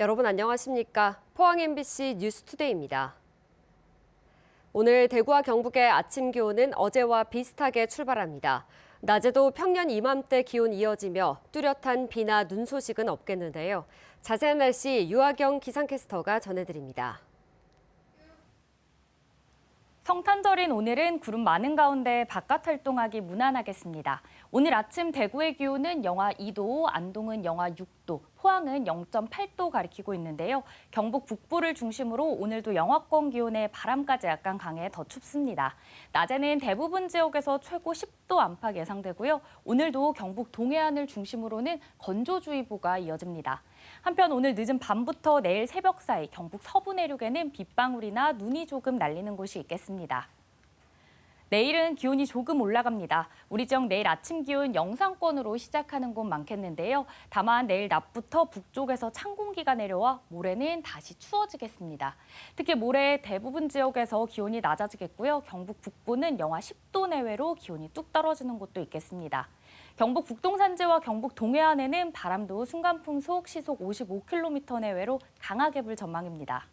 여러분 안녕하십니까? 포항 MBC 뉴스투데이입니다. 오늘 대구와 경북의 아침 기온은 어제와 비슷하게 출발합니다. 낮에도 평년 이맘때 기온 이어지며 뚜렷한 비나 눈 소식은 없겠는데요. 자세한 날씨 유아경 기상캐스터가 전해드립니다. 성탄절인 오늘은 구름 많은 가운데 바깥 활동하기 무난하겠습니다. 오늘 아침 대구의 기온은 영하 2도, 안동은 영하 6도, 포항은 0.8도 가리키고 있는데요. 경북 북부를 중심으로 오늘도 영하권 기온에 바람까지 약간 강해 더 춥습니다. 낮에는 대부분 지역에서 최고 10도 안팎 예상되고요. 오늘도 경북 동해안을 중심으로는 건조주의보가 이어집니다. 한편 오늘 늦은 밤부터 내일 새벽 사이 경북 서부 내륙에는 빗방울이나 눈이 조금 날리는 곳이 있겠습니다. 내일은 기온이 조금 올라갑니다. 우리 지역 내일 아침 기온 영상권으로 시작하는 곳 많겠는데요. 다만 내일 낮부터 북쪽에서 찬 공기가 내려와 모레는 다시 추워지겠습니다. 특히 모레 대부분 지역에서 기온이 낮아지겠고요. 경북 북부는 영하 10도 내외로 기온이 뚝 떨어지는 곳도 있겠습니다. 경북 북동산지와 경북 동해안에는 바람도 순간풍속 시속 55km 내외로 강하게 불 전망입니다.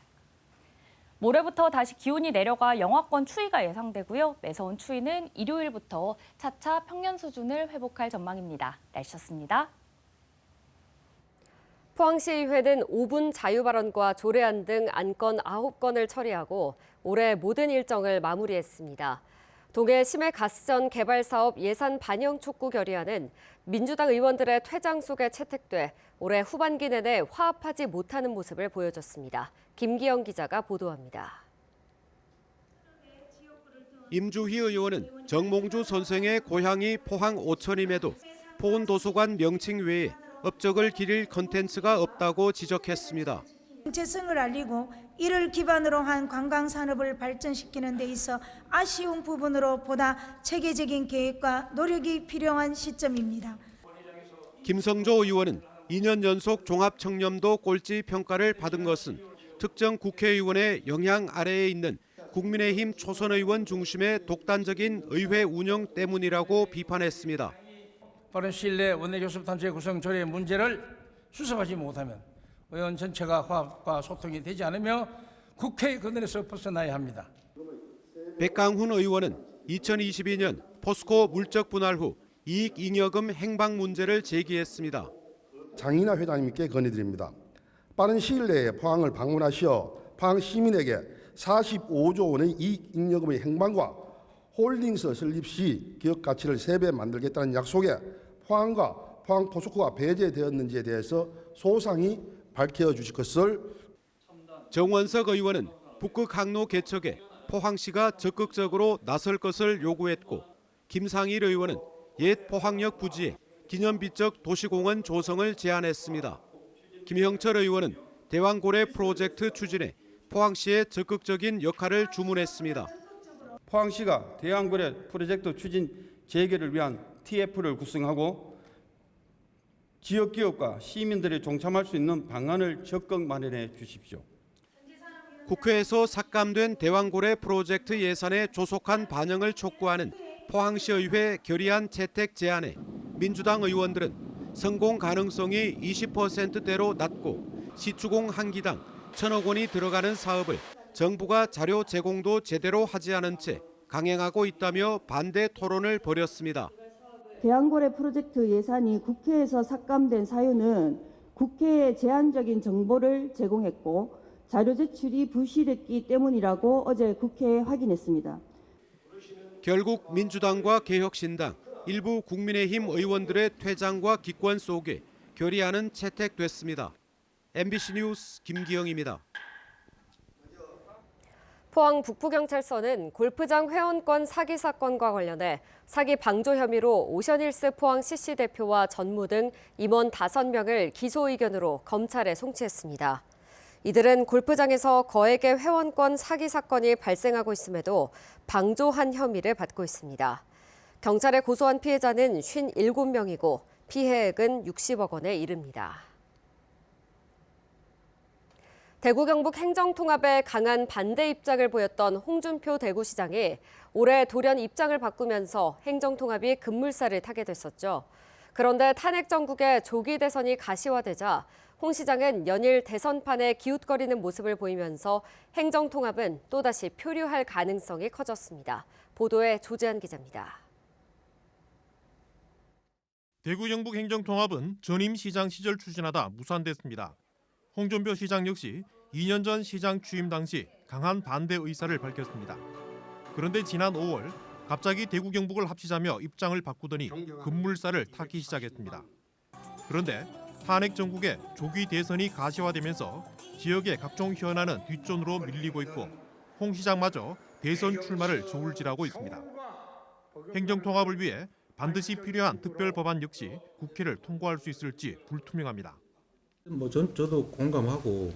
모레부터 다시 기온이 내려가 영하권 추위가 예상되고요. 매서운 추위는 일요일부터 차차 평년 수준을 회복할 전망입니다. 날씨였습니다. 포항시의회는 5분 자유발언과 조례안 등 안건 9건을 처리하고 올해 모든 일정을 마무리했습니다. 동해 심해가스전 개발사업 예산 반영 촉구 결의안은 민주당 의원들의 퇴장 속에 채택돼 올해 후반기 내내 화합하지 못하는 모습을 보여줬습니다. 김기영 기자가 보도합니다. 임주희 의원은 정몽주 선생의 고향이 포항 오천임에도 포온도서관 명칭 외에 업적을 기릴 컨텐츠가 없다고 지적했습니다. 정체성을 알리고 이를 기반으로 한 관광산업을 발전시키는 데 있어 아쉬운 부분으로 보다 체계적인 계획과 노력이 필요한 시점입니다. 김성조 의원은 2년 연속 종합청렴도 꼴찌 평가를 받은 것은 특정 국회의원의 영향 아래에 있는 국민의힘 초선 의원 중심의 독단적인 의회 운영 때문이라고 비판했습니다. 빠른 시일 내 원내교섭단체 구성 조례 문제를 수습하지 못하면 의원 전체가 화합과 소통이 되지 않으며 국회의 거늘에서 벗어나야 합니다. 백강훈 의원은 2022년 포스코 물적 분할 후 이익잉여금 행방 문제를 제기했습니다. 장인하 회장님께 건의드립니다. 빠른 시일 내에 포항을 방문하시어 포항 시민에게 45조 원의 이익잉여금의 행방과 홀딩스 설립 시 기업 가치를 3배 만들겠다는 약속에 포항과 포항 포스코가 배제되었는지에 대해서 소상히 밝혀주실 것을. 정원석 의원은 북극 항로 개척에 포항시가 적극적으로 나설 것을 요구했고 김상일 의원은 옛 포항역 부지에 기념비적 도시공원 조성을 제안했습니다. 김형철 의원은 대왕고래 프로젝트 추진에 포항시의 적극적인 역할을 주문했습니다. 포항시가 대왕고래 프로젝트 추진 재개를 위한 TF를 구성하고 지역기업과 시민들이 동참할 수 있는 방안을 적극 마련해 주십시오. 국회에서 삭감된 대왕고래 프로젝트 예산의 조속한 반영을 촉구하는 포항시의회 결의안 채택 제안에 민주당 의원들은 성공 가능성이 20%대로 낮고 시추공 한 기당 1,000억 원이 들어가는 사업을 정부가 자료 제공도 제대로 하지 않은 채 강행하고 있다며 반대 토론을 벌였습니다. 대왕고래 프로젝트 예산이 국회에서 삭감된 사유는 국회에 제한적인 정보를 제공했고 자료 제출이 부실했기 때문이라고 어제 국회에 확인했습니다. 결국 민주당과 개혁신당, 일부 국민의힘 의원들의 퇴장과 기권 속에 결의안은 채택됐습니다. MBC 뉴스 김기영입니다. 포항 북부경찰서는 골프장 회원권 사기 사건과 관련해 사기 방조 혐의로 오션힐스 포항 CC 대표와 전무 등 임원 5명을 기소 의견으로 검찰에 송치했습니다. 이들은 골프장에서 거액의 회원권 사기 사건이 발생하고 있음에도 방조한 혐의를 받고 있습니다. 경찰에 고소한 피해자는 57명이고 피해액은 60억 원에 이릅니다. 대구 경북 행정통합에 강한 반대 입장을 보였던 홍준표 대구시장이 올해 돌연 입장을 바꾸면서 행정통합이 급물살을 타게 됐었죠. 그런데 탄핵 정국의 조기 대선이 가시화되자 홍 시장은 연일 대선판에 기웃거리는 모습을 보이면서 행정통합은 또다시 표류할 가능성이 커졌습니다. 보도에 조재한 기자입니다. 대구 영북 행정통합은 전임 시장 시절 추진하다 무산됐습니다. 홍준표 시장 역시 2년 전 시장 취임 당시 강한 반대 의사를 밝혔습니다. 그런데 지난 5월 갑자기 대구 경북을 합치자며 입장을 바꾸더니 급물살을 타기 시작했습니다. 그런데 탄핵 정국의 조기 대선이 가시화되면서 지역의 각종 현안은 뒷전으로 밀리고 있고 홍 시장마저 대선 출마를 저울질하고 있습니다. 행정통합을 위해 반드시 필요한 특별법안 역시 국회를 통과할 수 있을지 불투명합니다. 저도 공감하고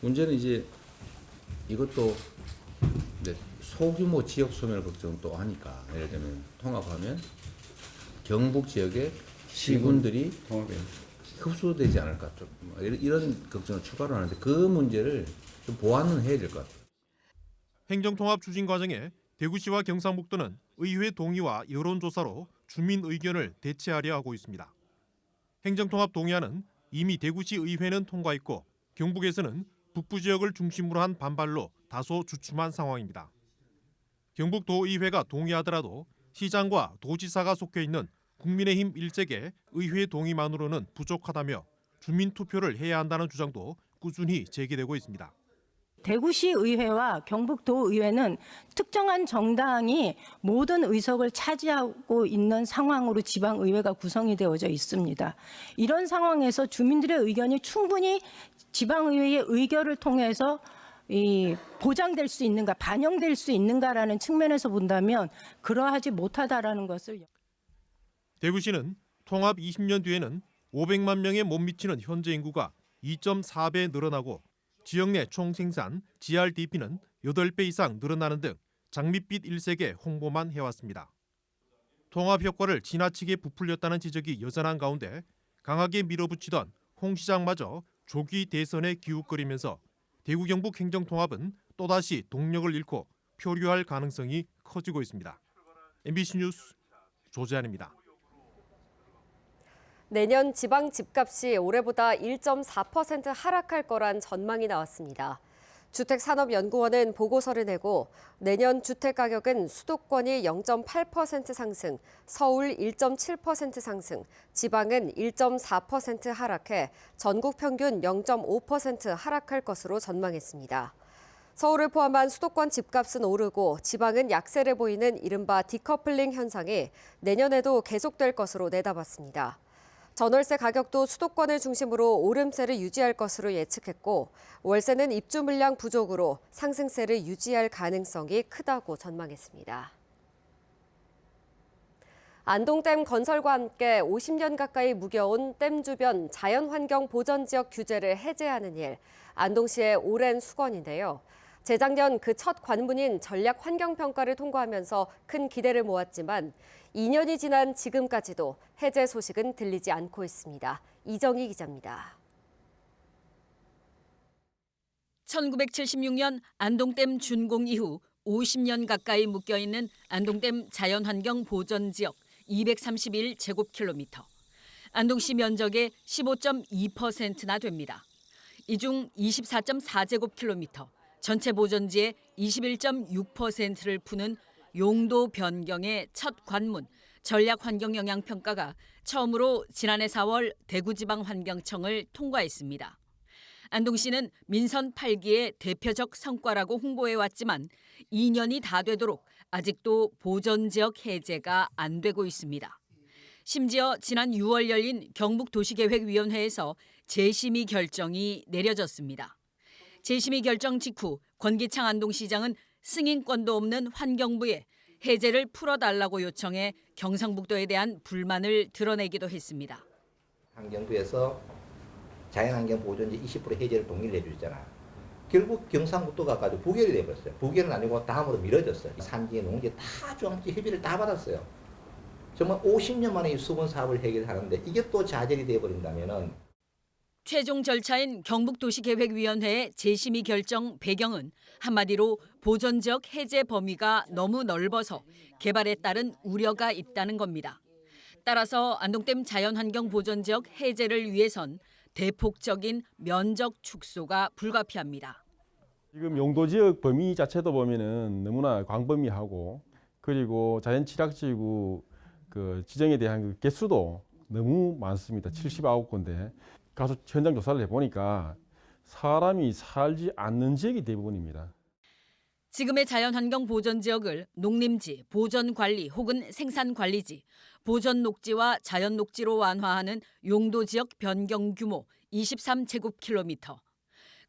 문제는 이제 이것도 소규모 지역 소멸 걱정도 하니까 예를 들면 통합하면 경북 지역의 시군들이 흡수되지 않을까 좀 이런 걱정을 추가로 하는데 그 문제를 좀 보완은 해야 될 것 같아요. 행정통합 추진 과정에 대구시와 경상북도는 의회 동의와 여론조사로 주민 의견을 대체하려 하고 있습니다. 행정통합 동의안은 이미 대구시 의회는 통과했고 경북에서는 북부 지역을 중심으로 한 반발로 다소 주춤한 상황입니다. 경북도의회가 동의하더라도 시장과 도지사가 속해 있는 국민의힘 일색의 의회 동의만으로는 부족하다며 주민투표를 해야 한다는 주장도 꾸준히 제기되고 있습니다. 대구시 의회와 경북도 의회는 특정한 정당이 모든 의석을 차지하고 있는 상황으로 지방의회가 구성이 되어져 있습니다. 이런 상황에서 주민들의 의견이 충분히 지방의회의 의결을 통해서 보장될 수 있는가, 반영될 수 있는가라는 측면에서 본다면 그러하지 못하다라는 것을. 대구시는 통합 20년 뒤에는 500만 명에 못 미치는 현재 인구가 2.4배 늘어나고 지역 내 총생산 GRDP는 8배 이상 늘어나는 등 장밋빛 일색의 홍보만 해왔습니다. 통합 효과를 지나치게 부풀렸다는 지적이 여전한 가운데 강하게 밀어붙이던 홍 시장마저 조기 대선에 기웃거리면서 대구 경북 행정통합은 또다시 동력을 잃고 표류할 가능성이 커지고 있습니다. MBC 뉴스 조재한입니다. 내년 지방 집값이 올해보다 1.4% 하락할 거란 전망이 나왔습니다. 주택산업연구원은 보고서를 내고 내년 주택가격은 수도권이 0.8% 상승, 서울 1.7% 상승, 지방은 1.4% 하락해 전국 평균 0.5% 하락할 것으로 전망했습니다. 서울을 포함한 수도권 집값은 오르고 지방은 약세를 보이는 이른바 디커플링 현상이 내년에도 계속될 것으로 내다봤습니다. 전월세 가격도 수도권을 중심으로 오름세를 유지할 것으로 예측했고 월세는 입주 물량 부족으로 상승세를 유지할 가능성이 크다고 전망했습니다. 안동댐 건설과 함께 50년 가까이 묵여온 댐 주변 자연환경 보전지역 규제를 해제하는 일, 안동시의 오랜 수건인데요. 재작년 그 첫 관문인 전략환경평가를 통과하면서 큰 기대를 모았지만 2년이 지난 지금까지도 해제 소식은 들리지 않고 있습니다. 이정희 기자입니다. 1976년 안동댐 준공 이후 50년 가까이 묶여있는 안동댐 자연환경 보전지역 231제곱킬로미터. 안동시 면적의 15.2%나 됩니다. 이 중 24.4제곱킬로미터, 전체 보전지의 21.6%를 푸는 용도 변경의 첫 관문, 전략환경영향평가가 처음으로 지난해 4월 대구지방환경청을 통과했습니다. 안동시는 민선 8기의 대표적 성과라고 홍보해왔지만 2년이 다 되도록 아직도 보전지역 해제가 안 되고 있습니다. 심지어 지난 6월 열린 경북도시계획위원회에서 재심의 결정이 내려졌습니다. 재심의 결정 직후 권기창 안동시장은 승인권도 없는 환경부에 해제를 풀어달라고 요청해 경상북도에 대한 불만을 드러내기도 했습니다. 환경부에서 자연환경 보존지 20% 해제를 동의를 해주잖아. 결국 경상북도가 가지고 부결이 돼버렸어요. 부결은 아니고 다음으로 미뤄졌어요. 산지, 농지 다 중앙지 협의를 다 받았어요. 정말 50년 만에 이 수건 사업을 해결하는데 이게 또 좌절이 돼버린다면은. 최종 절차인 경북도시계획위원회의 재심의 결정 배경은 한마디로 보전지역 해제 범위가 너무 넓어서 개발에 따른 우려가 있다는 겁니다. 따라서 안동댐 자연환경 보전지역 해제를 위해선 대폭적인 면적 축소가 불가피합니다. 지금 용도지역 범위 자체도 보면은 너무나 광범위하고 그리고 자연취락지구 그 지정에 대한 그 개수도 너무 많습니다. 79군데. 가서 현장 조사를 해보니까 사람이 살지 않는 지역이 대부분입니다. 지금의 자연환경 보전지역을 농림지, 보전관리 혹은 생산관리지, 보전녹지와 자연녹지로 완화하는 용도지역 변경 규모 23제곱킬로미터,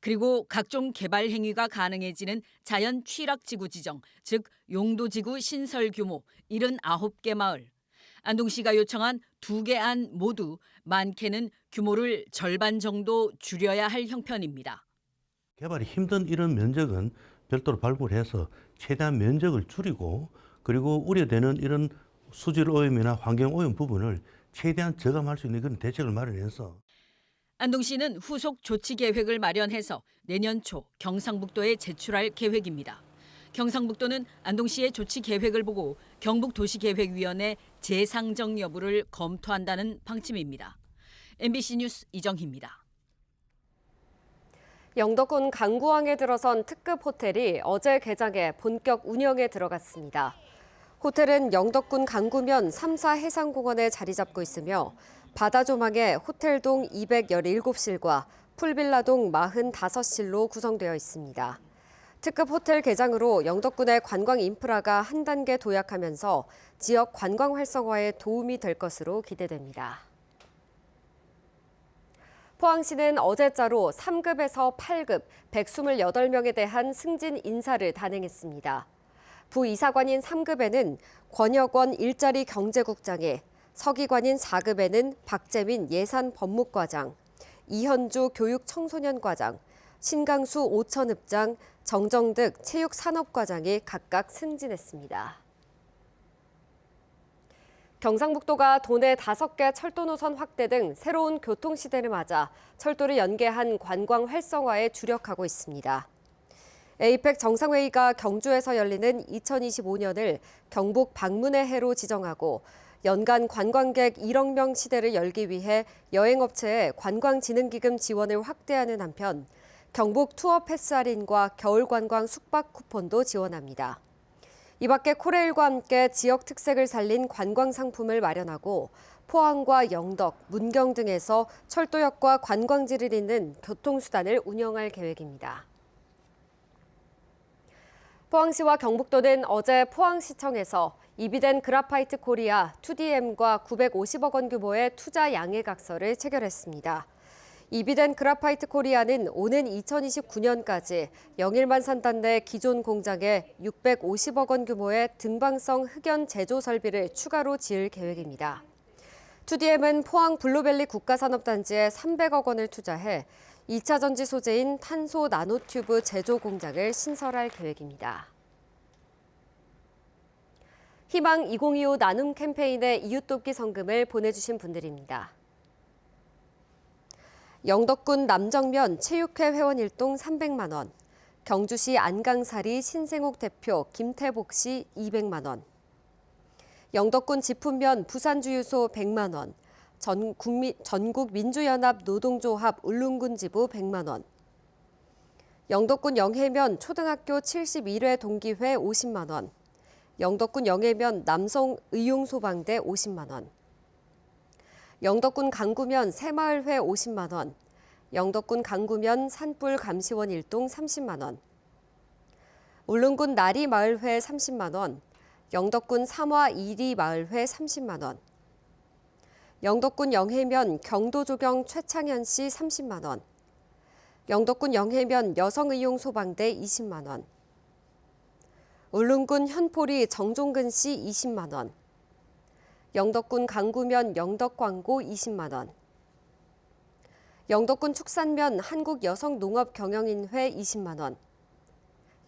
그리고 각종 개발 행위가 가능해지는 자연취락지구 지정, 즉 용도지구 신설 규모 79개 마을, 안동시가 요청한 2개 안 모두 많게는 규모를 절반 정도 줄여야 할 형편입니다. 개발이 힘든 이런 면적은 별도로 발굴해서 최대한 면적을 줄이고 그리고 우려되는 이런 수질 오염이나 환경 오염 부분을 최대한 저감할 수 있는 그런 대책을 마련해서 안동시는 후속 조치 계획을 마련해서 내년 초 경상북도에 제출할 계획입니다. 경상북도는 안동시의 조치 계획을 보고 경북도시계획위원회 재상정 여부를 검토한다는 방침입니다. MBC 뉴스 이정희입니다. 영덕군 강구항에 들어선 특급 호텔이 어제 개장해 본격 운영에 들어갔습니다. 호텔은 영덕군 강구면 3사 해상공원에 자리 잡고 있으며 바다 조망에 호텔동 217실과 풀빌라동 45실로 구성되어 있습니다. 특급 호텔 개장으로 영덕군의 관광 인프라가 한 단계 도약하면서 지역 관광 활성화에 도움이 될 것으로 기대됩니다. 포항시는 어제자로 3급에서 8급 128명에 대한 승진 인사를 단행했습니다. 부이사관인 3급에는 권혁원 일자리 경제국장에, 서기관인 4급에는 박재민 예산법무과장, 이현주 교육청소년과장, 신강수 오천읍장, 정정득 체육산업과장이 각각 승진했습니다. 경상북도가 도내 5개 철도 노선 확대 등 새로운 교통시대를 맞아 철도를 연계한 관광 활성화에 주력하고 있습니다. 에이펙 정상회의가 경주에서 열리는 2025년을 경북 방문의 해로 지정하고 연간 관광객 1억 명 시대를 열기 위해 여행업체에 관광진흥기금 지원을 확대하는 한편 경북 투어 패스 할인과 겨울관광 숙박 쿠폰도 지원합니다. 이 밖에 코레일과 함께 지역 특색을 살린 관광 상품을 마련하고 포항과 영덕, 문경 등에서 철도역과 관광지를 잇는 교통수단을 운영할 계획입니다. 포항시와 경북도는 어제 포항시청에서 이비덴 그라파이트 코리아 2DM과 950억 원 규모의 투자 양해각서를 체결했습니다. 이비덴 그라파이트 코리아는 오는 2029년까지 영일만 산단 내 기존 공장에 650억 원 규모의 등방성 흑연 제조 설비를 추가로 지을 계획입니다. 2DM은 포항 블루밸리 국가산업단지에 300억 원을 투자해 2차 전지 소재인 탄소 나노튜브 제조 공장을 신설할 계획입니다. 희망 2025 나눔 캠페인에 이웃돕기 성금을 보내주신 분들입니다. 영덕군 남정면 체육회 회원 일동 300만 원, 경주시 안강사리 신생옥 대표 김태복 씨 200만 원, 영덕군 지품면 부산주유소 100만 원, 전국민주연합 노동조합 울릉군 지부 100만 원, 영덕군 영해면 초등학교 71회 동기회 50만 원, 영덕군 영해면 남성의용소방대 50만 원, 영덕군 강구면 새마을회 50만 원, 영덕군 강구면 산불 감시원 일동 30만 원, 울릉군 나리마을회 30만 원, 영덕군 삼화 2리 마을회 30만 원, 영덕군 영해면 경도조경 최창현 씨 30만 원, 영덕군 영해면 여성의용소방대 20만 원, 울릉군 현포리 정종근 씨 20만 원, 영덕군 강구면 영덕광고 20만 원, 영덕군 축산면 한국여성농업경영인회 20만 원,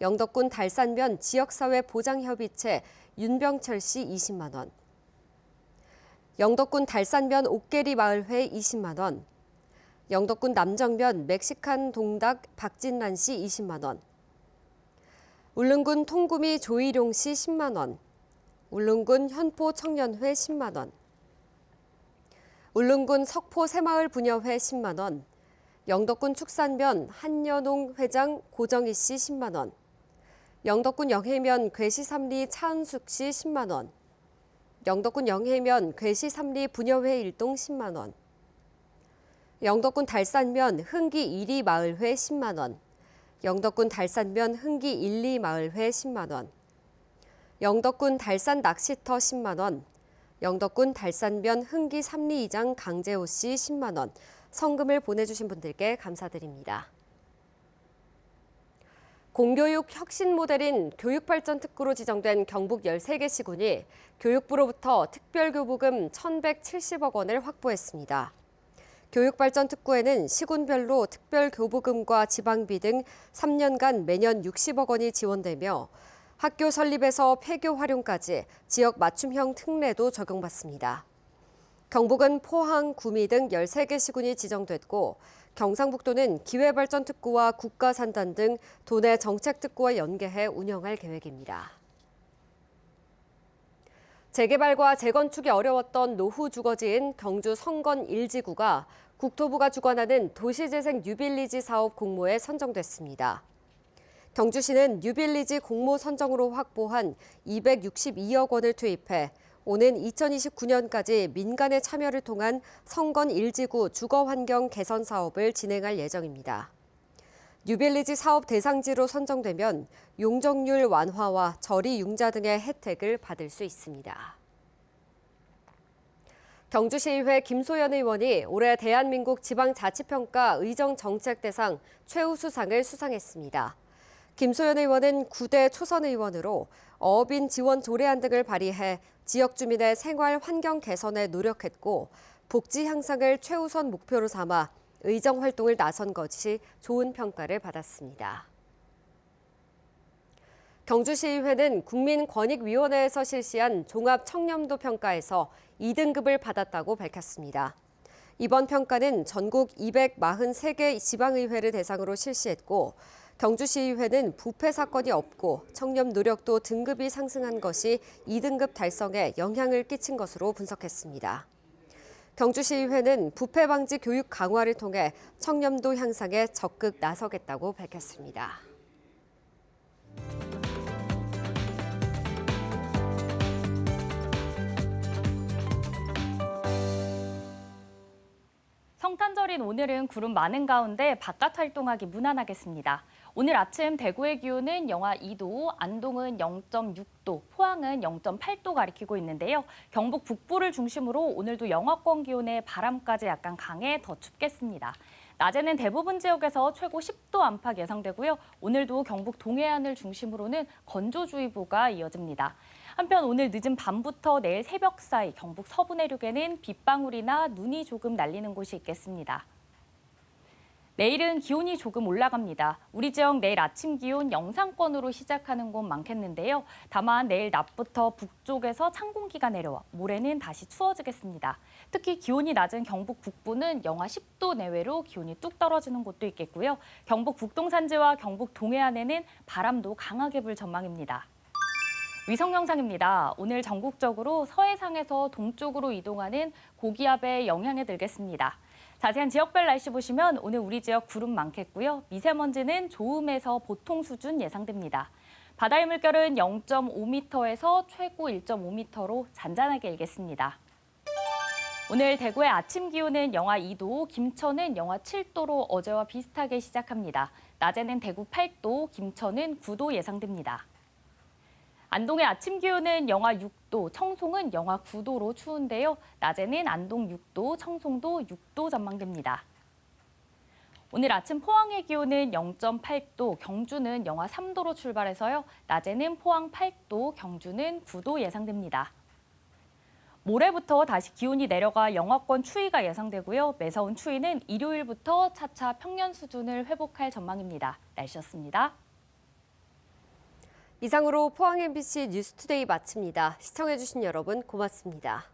영덕군 달산면 지역사회 보장협의체 윤병철 씨 20만 원, 영덕군 달산면 옥계리 마을회 20만 원, 영덕군 남정면 멕시칸 동닭 박진란 씨 20만 원, 울릉군 통구미 조일용 씨 10만 원, 울릉군 현포 청년회 10만 원, 울릉군 석포 새마을 분여회 10만 원, 영덕군 축산면 한여농 회장 고정희 씨 10만 원, 영덕군 영해면 괴시 3리 차은숙 씨 10만 원, 영덕군 영해면 괴시 3리 분여회 일동 10만 원, 영덕군 달산면 흥기 1리 마을회 10만 원, 영덕군 달산면 흥기 1, 2 마을회 10만 원, 영덕군 달산 낚시터 10만 원, 영덕군 달산면 흥기 3리 이장 강재호 씨 10만 원, 성금을 보내주신 분들께 감사드립니다. 공교육 혁신 모델인 교육발전특구로 지정된 경북 13개 시군이 교육부로부터 특별교부금 1,170억 원을 확보했습니다. 교육발전특구에는 시군별로 특별교부금과 지방비 등 3년간 매년 60억 원이 지원되며 학교 설립에서 폐교 활용까지 지역 맞춤형 특례도 적용받습니다. 경북은 포항, 구미 등 13개 시군이 지정됐고 경상북도는 기회발전특구와 국가산단 등 도내 정책특구와 연계해 운영할 계획입니다. 재개발과 재건축이 어려웠던 노후 주거지인 경주 성건 1지구가 국토부가 주관하는 도시재생 뉴빌리지 사업 공모에 선정됐습니다. 경주시는 뉴빌리지 공모 선정으로 확보한 262억 원을 투입해 오는 2029년까지 민간의 참여를 통한 성건 1지구 주거환경 개선 사업을 진행할 예정입니다. 뉴빌리지 사업 대상지로 선정되면 용적률 완화와 저리 융자 등의 혜택을 받을 수 있습니다. 경주시의회 김소연 의원이 올해 대한민국 지방자치평가 의정정책대상 최우수상을 수상했습니다. 김소연 의원은 9대 초선 의원으로 어업인 지원 조례안 등을 발의해 지역 주민의 생활 환경 개선에 노력했고 복지 향상을 최우선 목표로 삼아 의정 활동을 나선 것이 좋은 평가를 받았습니다. 경주시의회는 국민권익위원회에서 실시한 종합청렴도 평가에서 2등급을 받았다고 밝혔습니다. 이번 평가는 전국 243개 지방의회를 대상으로 실시했고 경주시의회는 부패 사건이 없고 청렴 노력도 등급이 상승한 것이 2등급 달성에 영향을 끼친 것으로 분석했습니다. 경주시의회는 부패 방지 교육 강화를 통해 청렴도 향상에 적극 나서겠다고 밝혔습니다. 성탄절인 오늘은 구름 많은 가운데 바깥 활동하기 무난하겠습니다. 오늘 아침 대구의 기온은 영하 2도, 안동은 0.6도, 포항은 0.8도 가리키고 있는데요. 경북 북부를 중심으로 오늘도 영하권 기온에 바람까지 약간 강해 더 춥겠습니다. 낮에는 대부분 지역에서 최고 10도 안팎 예상되고요. 오늘도 경북 동해안을 중심으로는 건조주의보가 이어집니다. 한편 오늘 늦은 밤부터 내일 새벽 사이 경북 서부 내륙에는 빗방울이나 눈이 조금 날리는 곳이 있겠습니다. 내일은 기온이 조금 올라갑니다. 우리 지역 내일 아침 기온 영상권으로 시작하는 곳 많겠는데요. 다만 내일 낮부터 북쪽에서 찬 공기가 내려와 모레는 다시 추워지겠습니다. 특히 기온이 낮은 경북 북부는 영하 10도 내외로 기온이 뚝 떨어지는 곳도 있겠고요. 경북 북동 산지와 경북 동해안에는 바람도 강하게 불 전망입니다. 위성 영상입니다. 오늘 전국적으로 서해상에서 동쪽으로 이동하는 고기압의 영향에 들겠습니다. 자세한 지역별 날씨 보시면 오늘 우리 지역 구름 많겠고요. 미세먼지는 좋음에서 보통 수준 예상됩니다. 바다의 물결은 0.5m에서 최고 1.5m로 잔잔하게 일겠습니다. 오늘 대구의 아침 기온은 영하 2도, 김천은 영하 7도로 어제와 비슷하게 시작합니다. 낮에는 대구 8도, 김천은 9도 예상됩니다. 안동의 아침 기온은 영하 6도, 청송은 영하 9도로 추운데요. 낮에는 안동 6도, 청송도 6도 전망됩니다. 오늘 아침 포항의 기온은 0.8도, 경주는 영하 3도로 출발해서요. 낮에는 포항 8도, 경주는 9도 예상됩니다. 모레부터 다시 기온이 내려가 영하권 추위가 예상되고요. 매서운 추위는 일요일부터 차차 평년 수준을 회복할 전망입니다. 날씨였습니다. 이상으로 포항 MBC 뉴스투데이 마칩니다. 시청해주신 여러분 고맙습니다.